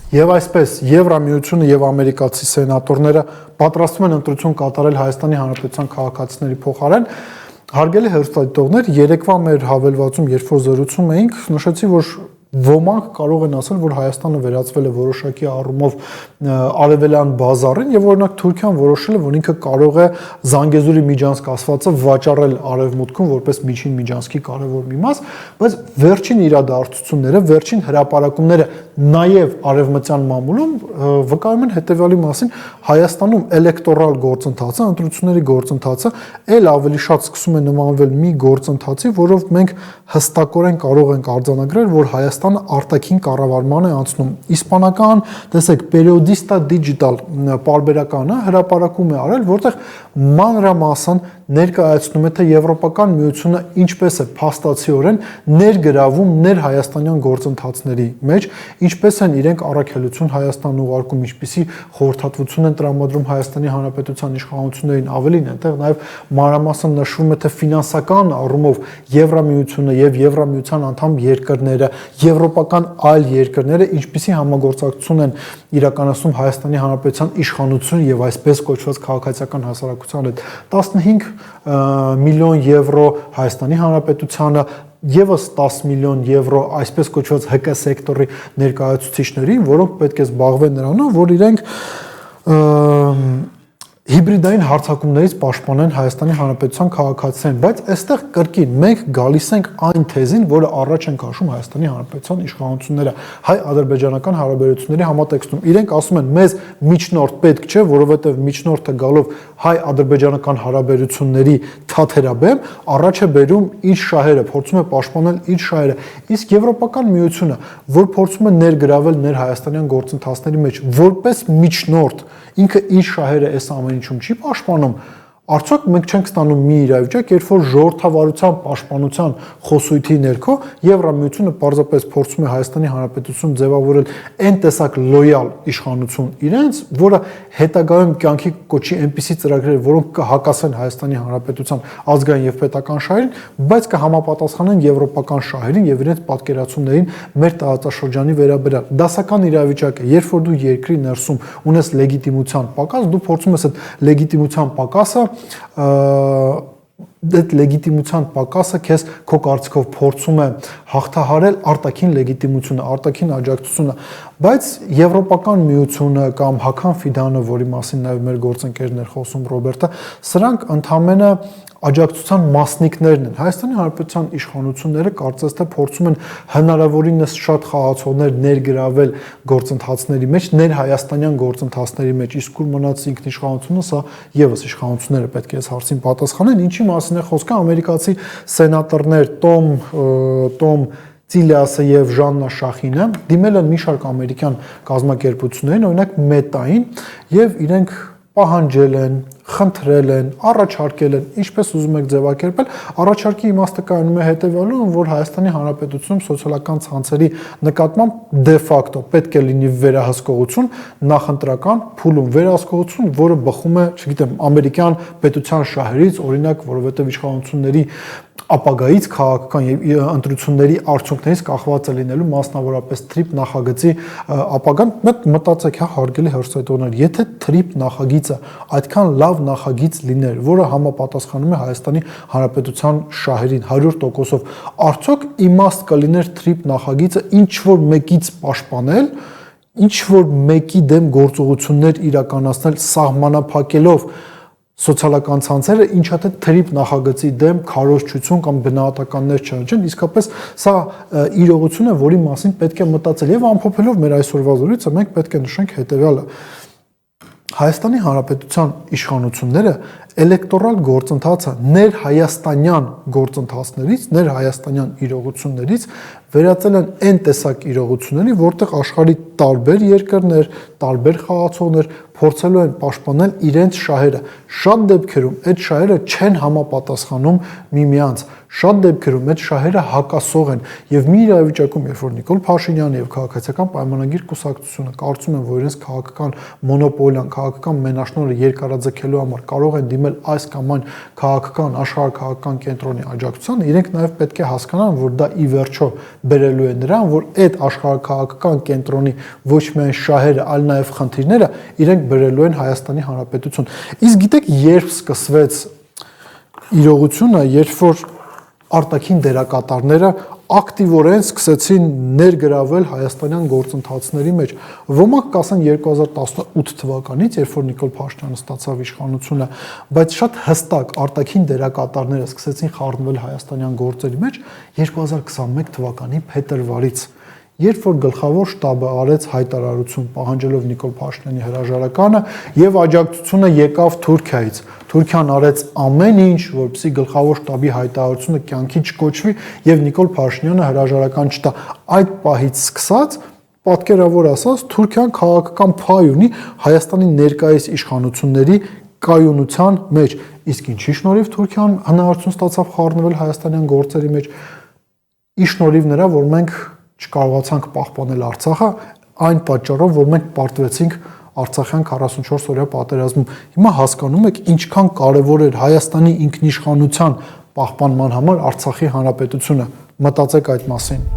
Եվ այսպես Եվրամիությունը եւ ամերիկացի սենատորները պատրաստվում են ընտրություն կատարել Հայաստանի Հանրապետության քաղաքացիների փոխարեն։ Հարգելի հեռուստադիտողներ, երեկվա մեր հավելվածում, երբ որ զրուցում էինք, նշեցի, որ ոմանք կարող են ասել, որ Հայաստանը վերածվել է որոշակի առումով արևելյան բազարին եւ օրինակ Թուրքիան որոշել է, որ ինքը կարող է Զանգեզուրի միջանցք ասվածը վաճառել արևմուտքում որպես միջին միջանցքի կարևոր մի մաս, բայց վերջին իրադարձությունները, վերջին հրապարակումները նաեւ արևմտյան մամուլում վկայում են հետեւյալի մասին. Հայաստանում էլեկտորալ գործընթացը, ընտրությունների գործընթացը ել ավելի շատ սկսում է նմանվել մի գործընթացի, որով մենք հստակորեն կարող ենք արձանագրել, որ Հայաստանը արտաքին կառավարման է անցնում։ Իսպանական, տեսեք, Periodista Digital պարբերականը հրապարակում է արել, որտեղ մանրամասն ներկայացնում է, թե Եվրոպական միությունը ինչպես է փաստացիորեն ներգրավում ներհայաստանյան գործընթացների մեջ, ինչպես են իրենք առաքելություն Հայաստան ուղարկում, ինչպիսի խորհրդատվություն են տրամադրում Հայաստանի Հանրապետության իշխանություններին, ավելին այնտեղ նաև մանրամասն նշվում է, թե ֆինանսական առումով Եվրամիությունը եւ Եվրամիության անդամ երկրները, եվրոպական այլ երկրները ինչպիսի համագործակցություն են իրականացնում Հայաստանի Հանրապետության իշխանություն եւ այսպես կոչված քաղաքացիական հասարակության հետ 15 միլիոն եվրո Հայաստանի Հանրապետությանը եւս 10 միլիոն եվրո այսպես կոչված ՀԿ սեկտորի ներկայացուցիչներին, որոնք պետք է զբաղվեն նրանով, որ իրենք հիբրիդային հարձակումներից պաշտպանեն Հայաստանի Հանրապետության քաղաքացիներին, բայց այստեղ կրկին մենք գալիս ենք այն թեզին, որը առաջ են քաշում Հայաստանի Հանրապետության իշխանությունները հայ-ադրբեջանական հարաբերությունների համատեքստում։ Իրենք ասում են, մեզ միջնորդ պետք չէ, որովհետև միջնորդը գալով հայ-ադրբեջանական հարաբերությունների թաթերաբեմ առաջ է բերում իր շահերը, փորձում է պաշտպանել իր շահերը, իսկ Եվրոպական միությունը, որ փորձում է ներգրավել ներհայաստանյան գործընթացների մեջ, որպես միջնորդ, ինքը իր շահերը այս ամեն ինչում չի պաշտպանում, արդյոք մենք չենք ստանում մի իրավիճակ, երբ որ ժողովրդավարության պաշտպանության խոսույթի ներքո Եվրամիությունը պարզապես փորձում է Հայաստանի Հանրապետություն ձևավորել այն տեսակ լոյալ իշխանություն իրենց, որը հետագայում կյանքի կոչի այնպիսի ծրագրեր, որոնք կհակասեն Հայաստանի Հանրապետության ազգային եւ պետական շահերին, բայց կհամապատասխանեն եվրոպական շահերին եւ իրենց պատկերացումներին մեր տարածաշրջանի վերաբերյալ։ Դասական իրավիճակ է, երբ որ դու երկրի ներսում ունես լեգիտիմության պակաս, դու փորձում ես այդ լեգիտիմության պակասը այդ լեգիտիմության պակասը քեզ քո կարծիքով փորձում է հաղթահարել արտաքին լեգիտիմությունը, արտաքին աջակցությունը, բայց Եվրոպական միությունը կամ Հական Ֆիդանը, որի մասին նաև մեր գործընկերն էր խոսում Ռոբերտը, սրանք ընդհանրապես աջակցության մասնիկներն են։ Հայաստանի Հանրապետության իշխանությունները կարծես թե փորձում են հնարավորինս շատ խաղացողներ ներգրավել գործընթացների մեջ, ներհայաստանյան գործընթացների մեջ, իսկ ուր մնաց ինքնիշխանությունը, սա եւս իշխանությունները պետք է այս հարցին պատասխանեն, ինչի մասին է խոսքը ամերիկացի սենատորներ Տոմ Ծիլիասը եւ Ժաննա Շախինը դիմել են մի շարք ամերիկյան կազմակերպություններին, օրինակ Մետային, եւ իրենք պահանջել են, խնդրել են, առաջարկել են, ինչպես ուզում եք ձևակերպել, առաջարկի իմաստը կայանում է հետևյալում, որ Հայաստանի Հանրապետությունում սոցիալական ցանցերի նկատմամբ դե ֆակտո պետք է լինի վերահսկողություն, նախընտրական փուլում վերահսկողություն, որը բխում է, չգիտեմ, ամերիկյան պետության շահերից, օրինակ, որովհետև իշխանությունների ապագայից քաղաքական եւ ընտրությունների արդյունքներից կախված է լինելու մասնավորապես թրիփ նախագծի ապագան։ Մտածեք, հա, հարգելի հեռուստադիտողներ, եթե թրիփ նախագիծը այդքան լավ նախագիծ լիներ, որը համապատասխանում է Հայաստանի Հանրապետության շահերին 100%-ով, արդյոք իմաստ կլիներ թրիփ նախագիծը ինչ որ մեկից պաշտպանել, ինչ որ մեկի դեմ գործողություններ իրականացնել սահմանափակելով սոցիալական ցանցերը, ինչա թե թրիփ նախագծի դեմ քարոզչություն կամ գնահատականներ չանջեն, իսկապես սա իրողություն է, որի մասին պետք է մտածել եւ ամփոփելով մեր այսօրվա զրույցը մենք պետք է նշենք հետեւյալը. Հայաստանի Հանրապետության իշխանությունները էլեկտորալ գործընթացը ներհայաստանյան գործընթացներից, ներհայաստանյան իրողություններից վերածել են այն տեսակ իրողությունների, որտեղ աշխարհի տարբեր երկրներ, տարբեր խաղացողներ փորձելու են պաշտպանել իրենց շահերը։ Շատ դեպքերում այդ շահերը չեն համապատասխանում միմյանց, շատ դեպքերում այդ շահերը հակասող են եւ մի իրավիճակում, երբ որ Նիկոլ Փաշինյանը եւ քաղաքացիական պայմանագիր կուսակցությունը կարծում են, որ իրենց քաղաքական մոնոպոլիան, քաղաքական մենաշնորհը երկարաձգելու համար կարող են դիմել այս կամ այն քաղաքական, աշխարհաքաղաքական կենտրոնի աջակցությանը, իրենք նաեւ պետք է հասկանան, որ դա ի վերջո բերելու է նրան, որ այդ աշխարհաքաղաքական կենտրոնի ոչ միայն շահերը, այլ նաև խնդիրները իրենք բերելու են Հայաստանի Հանրապետություն։ Իսկ գիտեք, երբ սկսվեց իրողությունը, երբ որ արտաքին դերակատարները ակտիվորեն սկսեցին ներգրավել հայաստանյան գործընթացների մեջ։ Ոմանք կասեն 2018 թվականից, երբ որ Նիկոլ Փաշինյանը ստացավ իշխանությունը, բայց շատ հստակ արտաքին դերակատարները սկսեցին խառնվել հայաստանյան գործերի մեջ 2021 թվականի փետրվարից, երբ որ գլխավոր շտաբը արեց հայտարարություն պահանջելով Նիկոլ Փաշինյանի հրաժարականը եւ աջակցությունը եկավ Թուրքիայից։ Թուրքիան արեց ամեն ինչ, որպեսզի գլխավոր շտաբի հայտարարությունը կյանքի չկոչվի եւ Նիկոլ Փաշինյանը հրաժարական չտա։ Այդ պահից սկսած, պատկերավոր ասած, Թուրքիան քաղաքական փայ ունի Հայաստանի ներկայիս իշխանությունների կայունության մեջ։ Իսկ ինչի շնորհիվ Թուրքիան հնարավորություն ստացավ խառնվել հայաստանյան գործերի մեջ։ Ի շնորհիվ նրա, որ մենք չկարողացանք պահպանել Արցախը, այն պատճառով, որ մենք պարտվեցինք Արցախյան 44 օրյա պատերազմում։ Հիմա հասկանում եք, ինչքան կարևոր էր Հայաստանի ինքնիշխանության պահպանման համար Արցախի հանրապետությունը։ Մտածեք այդ մասին։